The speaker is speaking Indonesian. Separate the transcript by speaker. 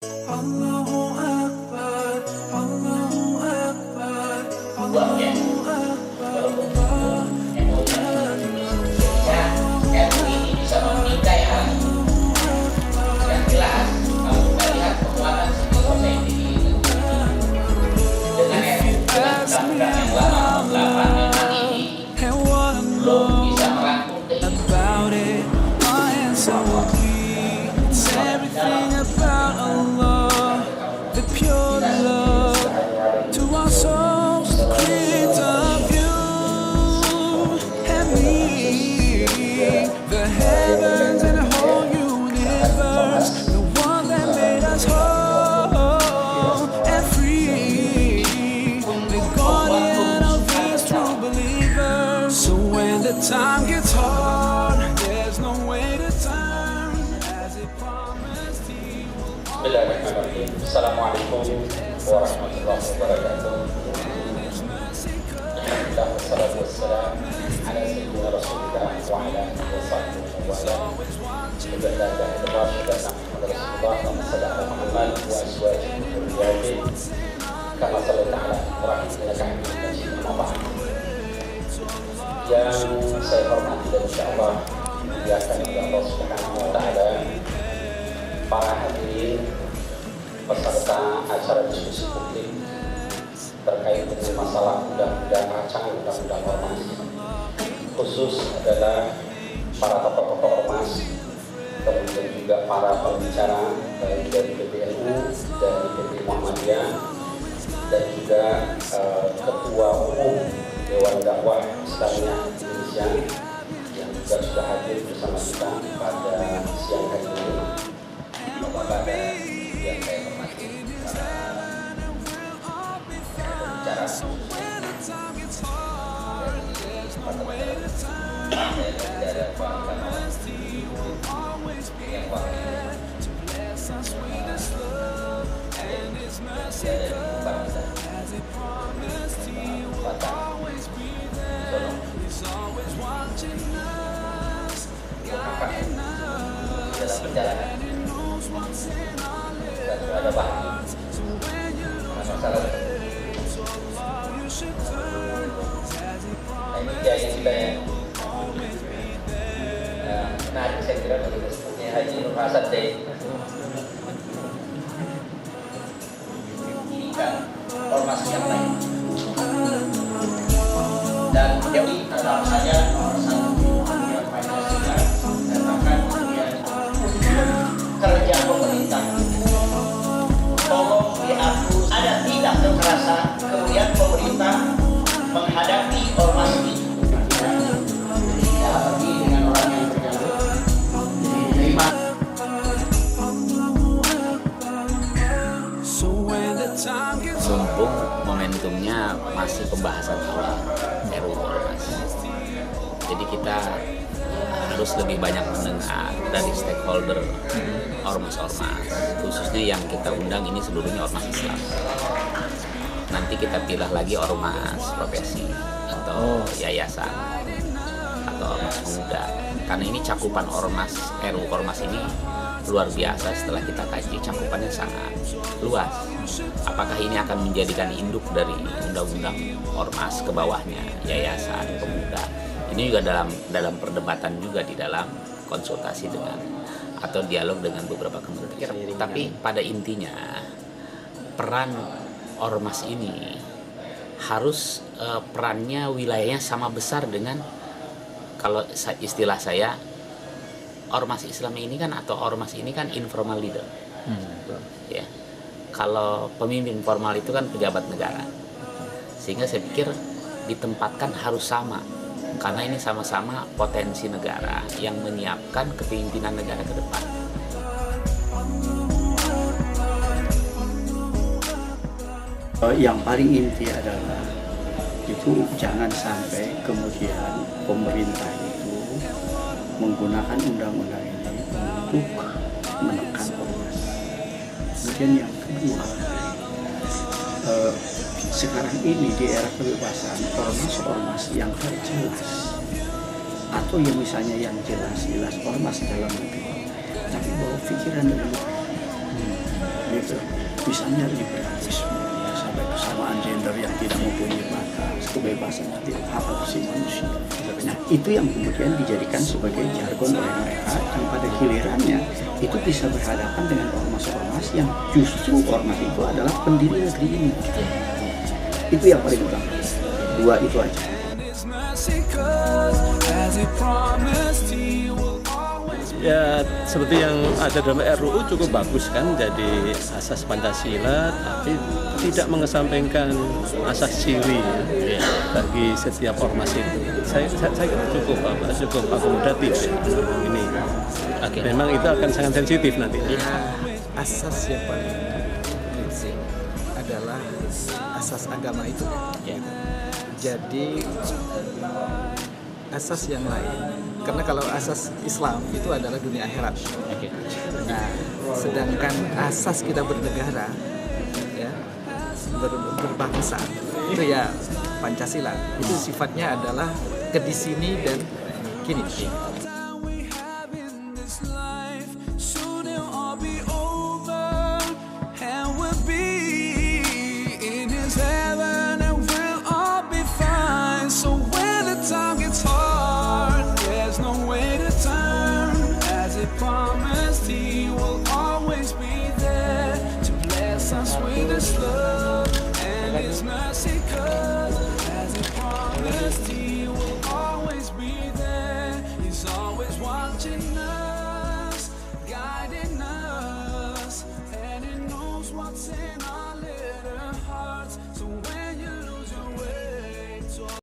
Speaker 1: Allahu Akbar, Allahu Akbar,
Speaker 2: buat ya walaupun ya RU ini bisa menikah ya yang jelas kalau kita lihat kekuatan civil society dengan RU dengan undang-undang yang lama nomor 8 memang ini belum bisa merangkum
Speaker 1: about it. My answer will be it's everything about Allah, the pure love to our souls, the creator of you and me, the heavens and the whole universe, the one that made us whole and free, the guardian of his true believers. So when the time gets hard, there's no way to turn, as it promised he will.
Speaker 2: Bismillahirrahmanirrahim. Assalamualaikum warahmatullahi wabarakatuh. Alhamdulillah wassalatu wassalam ala sayyidina Rasulillah wa ala alihi wa sahbihi wa ala alihi wa sahbihi kama sallaita ala Ibrahim innaka Hamidum Majid. Amma ba'd. Yang saya hormati dan insyaallah dimuliakan oleh Allah Subhanahu wa taala, para hadirin peserta acara diskusi publik terkait dengan masalah undang-undang rancangan undang-undang ormas, khusus adalah para tokoh-tokoh ormas, kemudian juga para pembicara baik dari PBNU, dari PP Muhammadiyah, dan juga Ketua Umum Dewan Dakwah Islamiyah Indonesia yang juga sudah hadir bersama kita pada siang hari ini. Bapak-bapak yang saya hormati, para pembicara dari Partai yang wakil dalam perjalanan dan ada bahan masalah ini dia yang kita menarik saya kira bagi sepupunya Haji Nur Hasan Day ini kan ormas yang lain dan jadi adalah saja nomor satu yang Pancasila dan bahkan kemudian kerja pemerintah tolong diatur ada tidak kekerasan, kemudian pemerintah menghadapi ormas ini ya pergi dengan orang yang berjauh terima.
Speaker 3: Mumpung momentumnya masih pembahasan awal RUU Ormas, jadi kita harus lebih banyak mendengar dari stakeholder ormas-ormas, khususnya yang kita undang ini seluruhnya ormas Islam. Nanti kita pilih lagi ormas profesi atau yayasan atau ormas pemuda, karena ini cakupan ormas RUU Ormas ini luar biasa. Setelah kita kaji, cakupannya sangat luas. Apakah ini akan menjadikan induk dari undang-undang ormas ke bawahnya yayasan pemuda? Ini juga dalam perdebatan juga di dalam konsultasi dengan atau dialog dengan beberapa kementerian. Tapi pada intinya peran ormas ini harus perannya wilayahnya sama besar dengan, kalau istilah saya, ormas Islam ini kan atau ormas ini kan informal leader. Ya. Kalau pemimpin formal itu kan pejabat negara. Sehingga saya pikir ditempatkan harus sama. Karena ini sama-sama potensi negara yang menyiapkan kepemimpinan negara ke depan.
Speaker 4: Yang paling inti adalah itu jangan sampai kemudian pemerintah itu menggunakan undang-undang ini untuk menekan ormas. Kemudian yang kedua, sekarang ini di era kebebasan, ormas yang tak jelas atau yang misalnya yang jelas ormas dalam negeri tapi bawa pikiran dari luar gitu. Misalnya liberalisme, ya, sampai kesamaan gender yang tidak mempunyai batas, kebebasan yang tidak hak asasi manusia. Nah, itu yang kemudian dijadikan sebagai jargon oleh mereka, yang pada gilirannya itu bisa berhadapan dengan ormas-ormas yang justru ormas itu adalah pendiri negeri ini. Itu yang paling utama. Dua itu aja.
Speaker 1: His mercy, 'cause as he promised he will always
Speaker 5: Ya seperti yang ada dalam RUU cukup bagus kan, jadi asas Pancasila tapi tidak mengesampingkan asas siri ya, bagi setiap ormas itu. Saya kira cukup akomodatif ya, ini. Memang itu akan sangat sensitif nanti.
Speaker 6: Asas yang paling prinsip adalah asas agama itu. Jadi asas yang lain, karena kalau asas Islam itu adalah dunia akhirat. Nah, sedangkan asas kita bernegara, ya, berbangsa itu ya Pancasila. Itu sifatnya adalah ke di sini dan kini.